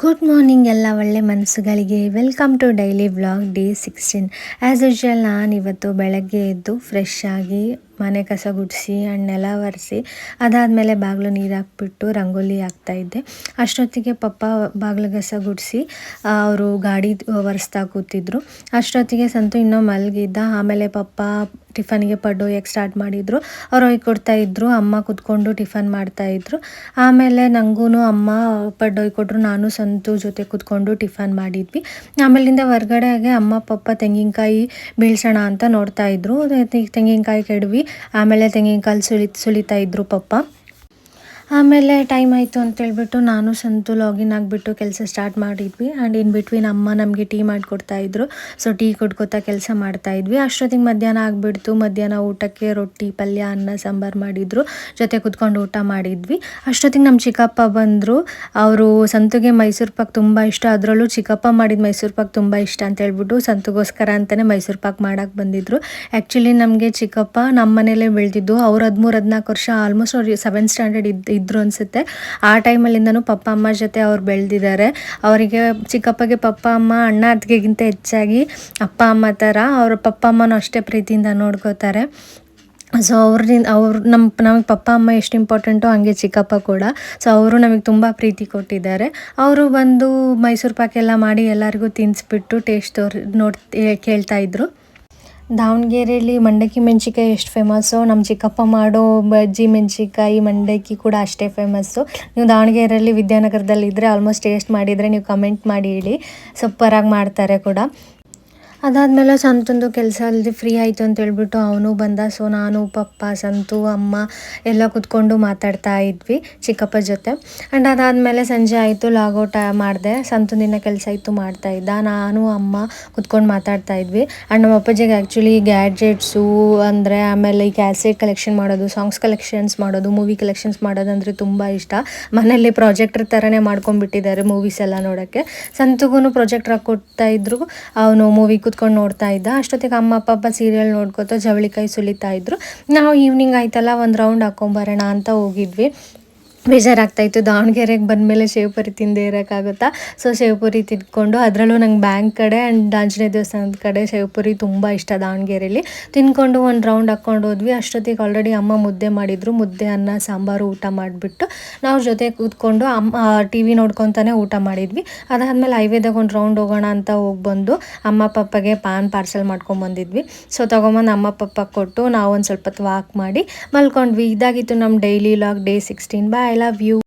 Good morning ಎಲ್ಲ ಒಳ್ಳೆ ಮನಸ್ಸುಗಳಿಗೆ. Welcome to daily vlog day 16. As usual ಇವತ್ತು ಬೆಳಗ್ಗೆ ಎದ್ದು ಫ್ರೆಶ್ ಆಗಿ ಮನೆ ಕಸ ಗುಡಿಸಿ ನೆಲ ಒರೆಸಿ ಅದಾದಮೇಲೆ ಬಾಗಿಲು ನೀರು ಹಾಕ್ಬಿಟ್ಟು ರಂಗೋಲಿ ಹಾಕ್ತಾಯಿದ್ದೆ. ಅಷ್ಟೊತ್ತಿಗೆ ಪಪ್ಪ ಬಾಗಿಲು ಕಸ ಗುಡಿಸಿ ಅವರು ಗಾಡಿ ಒರೆಸ್ತಾ ಕೂತಿದ್ರು. ಅಷ್ಟೊತ್ತಿಗೆ ಸಂತು ಇನ್ನೂ ಮಲಗಿದ್ದ. ಆಮೇಲೆ ಪಪ್ಪ ಟಿಫನ್ಗೆ ಪಡ್ಡು ಒಯ್ಯಕ್ಕೆ ಸ್ಟಾರ್ಟ್ ಮಾಡಿದರು. ಅವ್ರು ಒಯ್ದು ಕೊಡ್ತಾಯಿದ್ರು, ಅಮ್ಮ ಕೂತ್ಕೊಂಡು ಟಿಫನ್ ಮಾಡ್ತಾಯಿದ್ರು. ಆಮೇಲೆ ನನಗೂ ಅಮ್ಮ ಪಡ್ಡು ಒಯ್ದು ಕೊಟ್ಟರು, ನಾನು ಸಂತು ಜೊತೆ ಕೂತ್ಕೊಂಡು ಟಿಫನ್ ಮಾಡಿದ್ವಿ. ಆಮೇಲಿಂದ ಹೊರ್ಗಡೆಗೆ ಅಮ್ಮ ಪಪ್ಪ ತೆಂಗಿನಕಾಯಿ ಬೀಳ್ಸೋಣ ಅಂತ ನೋಡ್ತಾಯಿದ್ರು. ತೆಂಗಿನಕಾಯಿ ಕೆಡವಿ ಆಮೇಲೆ ತೆಂಗಿನಕಾಯಿ ಸುಲಿತಾ ಇದ್ರು ಪಪ್ಪ. ಆಮೇಲೆ ಟೈಮ್ ಆಯಿತು ಅಂತೇಳ್ಬಿಟ್ಟು ನಾನು ಸಂತು ಲಾಗಿನ್ ಆಗಿಬಿಟ್ಟು ಕೆಲಸ ಸ್ಟಾರ್ಟ್ ಮಾಡಿದ್ವಿ. ಆ್ಯಂಡ್ ಇನ್ ಬಿಟ್ವೀನ್ ಅಮ್ಮ ನಮಗೆ ಟೀ ಮಾಡಿಕೊಡ್ತಾಯಿದ್ರು. ಸೊ ಟೀ ಕೊಡ್ಕೋತಾ ಕೆಲಸ ಮಾಡ್ತಾಯಿದ್ವಿ. ಅಷ್ಟೊತ್ತಿಗೆ ಮಧ್ಯಾಹ್ನ ಆಗಿಬಿಡ್ತು. ಮಧ್ಯಾಹ್ನ ಊಟಕ್ಕೆ ರೊಟ್ಟಿ ಪಲ್ಯ ಅನ್ನ ಸಾಂಬಾರು ಮಾಡಿದರು. ಜೊತೆ ಕೂತ್ಕೊಂಡು ಊಟ ಮಾಡಿದ್ವಿ. ಅಷ್ಟೊತ್ತಿಗೆ ನಮ್ಮ ಚಿಕ್ಕಪ್ಪ ಬಂದರು. ಅವರು ಸಂತುಗೆ ಮೈಸೂರು ಪಾಕ್ ತುಂಬ ಇಷ್ಟ, ಅದರಲ್ಲೂ ಚಿಕ್ಕಪ್ಪ ಮಾಡಿದ ಮೈಸೂರು ಪಾಕ್ ತುಂಬ ಇಷ್ಟ ಅಂತ ಹೇಳ್ಬಿಟ್ಟು ಸಂತುಗೋಸ್ಕರ ಅಂತಲೇ ಮೈಸೂರು ಪಾಕ್ ಮಾಡೋಕ್ಕೆ ಬಂದಿದ್ದರು. ಆ್ಯಕ್ಚುಲಿ ನಮಗೆ ಚಿಕ್ಕಪ್ಪ ನಮ್ಮ ಮನೇಲೇ ಬೆಳೆದಿದ್ದು. ಅವ್ರು 13-14 ವರ್ಷ ಆಲ್ಮೋಸ್ಟ್ ಅವ್ರು 7th ಸ್ಟ್ಯಾಂಡರ್ಡ್ ಇದ್ರು ಅನಿಸುತ್ತೆ. ಆ ಟೈಮಲ್ಲಿಂದನೂ ಪಪ್ಪ ಅಮ್ಮ ಜೊತೆ ಅವ್ರು ಬೆಳೆದಿದ್ದಾರೆ. ಅವರಿಗೆ ಚಿಕ್ಕಪ್ಪಗೆ ಪಪ್ಪ ಅಮ್ಮ ಅಣ್ಣ ಅತ್ತಿಗೆಗಿಂತ ಹೆಚ್ಚಾಗಿ ಅಪ್ಪ ಅಮ್ಮ ಥರ. ಅವ್ರ ಪಪ್ಪ ಅಮ್ಮನೂ ಅಷ್ಟೇ ಪ್ರೀತಿಯಿಂದ ನೋಡ್ಕೋತಾರೆ. ಸೊ ನಮಗೆ ಪಪ್ಪ ಅಮ್ಮ ಎಷ್ಟು ಇಂಪಾರ್ಟೆಂಟೋ ಹಂಗೆ ಚಿಕ್ಕಪ್ಪ ಕೂಡ. ಸೊ ಅವರು ನಮಗೆ ತುಂಬ ಪ್ರೀತಿ ಕೊಟ್ಟಿದ್ದಾರೆ. ಅವರು ಬಂದು ಮೈಸೂರು ಪಾಕ್ ಎಲ್ಲ ಮಾಡಿ ಎಲ್ಲರಿಗೂ ತಿನ್ನಿಸ್ಬಿಟ್ಟು ಟೇಸ್ಟ್ ಕೇಳ್ತಾಯಿದ್ರು. ದಾವಣಗೆರೆಯಲ್ಲಿ ಮಂಡಕ್ಕಿ ಮೆಣಸಿನ್ಕಾಯಿ ಎಷ್ಟು ಫೇಮಸ್ಸೋ, ನಮ್ಮ ಚಿಕ್ಕಪ್ಪ ಮಾಡೋ ಬಜ್ಜಿ ಮೆಣಸಿನ್ಕಾಯಿ ಮಂಡಕ್ಕಿ ಕೂಡ ಅಷ್ಟೇ ಫೇಮಸ್ಸು. ನೀವು ದಾವಣಗೆರೆಯಲ್ಲಿ ವಿದ್ಯಾನಗರದಲ್ಲಿ ಇದ್ದರೆ ಆಲ್ಮೋಸ್ಟ್ ಟೇಸ್ಟ್ ಮಾಡಿದರೆ ನೀವು ಕಮೆಂಟ್ ಮಾಡಿ ಹೇಳಿ. ಸೂಪರಾಗಿ ಮಾಡ್ತಾರೆ ಕೂಡ. ಅದಾದಮೇಲೆ ಸಂತಂದು ಕೆಲಸ ಅಲ್ಲದೆ ಫ್ರೀ ಆಯಿತು ಅಂತ ಹೇಳ್ಬಿಟ್ಟು ಅವನು ಬಂದ. ಸೊ ನಾನು ಪಪ್ಪ ಸಂತು ಅಮ್ಮ ಎಲ್ಲ ಕೂತ್ಕೊಂಡು ಮಾತಾಡ್ತಾ ಇದ್ವಿ ಚಿಕ್ಕಪ್ಪ ಜೊತೆ. ಆ್ಯಂಡ್ ಅದಾದಮೇಲೆ ಸಂಜೆ ಆಯಿತು, ಲಾಗೌಟ್ ಮಾಡಿದೆ. ಸಂತಂದಿನ ಕೆಲಸ ಇತ್ತು ಮಾಡ್ತಾಯಿದ್ದ. ನಾನು ಅಮ್ಮ ಕೂತ್ಕೊಂಡು ಮಾತಾಡ್ತಾ ಇದ್ವಿ. ಆ್ಯಂಡ್ ನಮ್ಮ ಅಪ್ಪಾಜಿಗೆ ಆ್ಯಕ್ಚುಲಿ ಗ್ಯಾಡ್ಜೆಟ್ಸು ಅಂದರೆ ಆಮೇಲೆ ಈ ಕ್ಯಾಸೆಟ್ ಕಲೆಕ್ಷನ್ ಮಾಡೋದು, ಸಾಂಗ್ಸ್ ಕಲೆಕ್ಷನ್ಸ್ ಮಾಡೋದು, ಮೂವಿ ಕಲೆಕ್ಷನ್ಸ್ ಮಾಡೋದು ಅಂದರೆ ತುಂಬ ಇಷ್ಟ. ಮನೆಯಲ್ಲಿ ಪ್ರಾಜೆಕ್ಟರ್ ಥರನೇ ಮಾಡ್ಕೊಂಡ್ಬಿಟ್ಟಿದ್ದಾರೆ ಮೂವೀಸ್ ಎಲ್ಲ ನೋಡೋಕ್ಕೆ. ಸಂತುಗೂ ಪ್ರಾಜೆಕ್ಟರ್ ಹಾಕ್ಕೊಡ್ತಾ ಇದ್ರು, ಅವನು ಮೂವಿ ಕೂತ್ಕೊಂಡು ನೋಡ್ತಾ ಇದ್ದ. ಅಷ್ಟೊತ್ತಿಗೆ ಅಮ್ಮ ಪಪ್ಪ ಸೀರಿಯಲ್ ನೋಡ್ಕೊತ ಜವಳಿಕಾಯಿ ಸುಲಿತಾ ಇದ್ರು. ನಾವು ಈವ್ನಿಂಗ್ ಆಯ್ತಲ್ಲ ಒಂದು ರೌಂಡ್ ಹಾಕ್ಕೊಂಬರೋಣ ಅಂತ ಹೋಗಿದ್ವಿ. ಬೇಜಾರಾಗ್ತಾಯಿತ್ತು. ದಾವಣಗೆರೆಗೆ ಬಂದಮೇಲೆ ಸೇವ್ಪುರಿ ತಿಂದೇ ಇರೋಕ್ಕಾಗುತ್ತಾ. ಸೊ ಸೇವ್ಪುರಿ ತಿಂದ್ಕೊಂಡು, ಅದರಲ್ಲೂ ನಂಗೆ ಬ್ಯಾಂಕ್ ಕಡೆ ಆ್ಯಂಡ್ ಆಂಜನೇಯ ದೇವಸ್ಥಾನದ ಕಡೆ ಸೇವ್ಪುರಿ ತುಂಬ ಇಷ್ಟ ದಾವಣಗೆರೆಯಲ್ಲಿ. ತಿಂದ್ಕೊಂಡು ಒಂದು ರೌಂಡ್ ಹಾಕ್ಕೊಂಡು ಹೋದ್ವಿ. ಅಷ್ಟೊತ್ತಿಗೆ ಆಲ್ರೆಡಿ ಅಮ್ಮ ಮುದ್ದೆ ಮಾಡಿದರು. ಮುದ್ದೆ ಅನ್ನ ಸಾಂಬಾರು ಊಟ ಮಾಡಿಬಿಟ್ಟು ನಾವು ಜೊತೆ ಕೂತ್ಕೊಂಡು ಅಮ್ಮ ಟಿ ವಿ ನೋಡ್ಕೊತಾನೆ ಊಟ ಮಾಡಿದ್ವಿ. ಅದಾದಮೇಲೆ ಹೈವೇದಾಗ ಒಂದು ರೌಂಡ್ ಹೋಗೋಣ ಅಂತ ಹೋಗ್ಬಂದು ಅಮ್ಮ ಪಪ್ಪಗೆ ಪಾರ್ಸೆಲ್ ಮಾಡ್ಕೊಂಬಂದಿದ್ವಿ. ಸೊ ತೊಗೊಂಬಂದು ಅಮ್ಮ ಪಪ್ಪ ಕೊಟ್ಟು ನಾವು ಒಂದು ಸ್ವಲ್ಪ ಹೊತ್ತು ವಾಕ್ ಮಾಡಿ ಮಲ್ಕೊಂಡ್ವಿ. ಇದಾಗಿತ್ತು ನಮ್ಮ daily log day 16. Bye, I love you.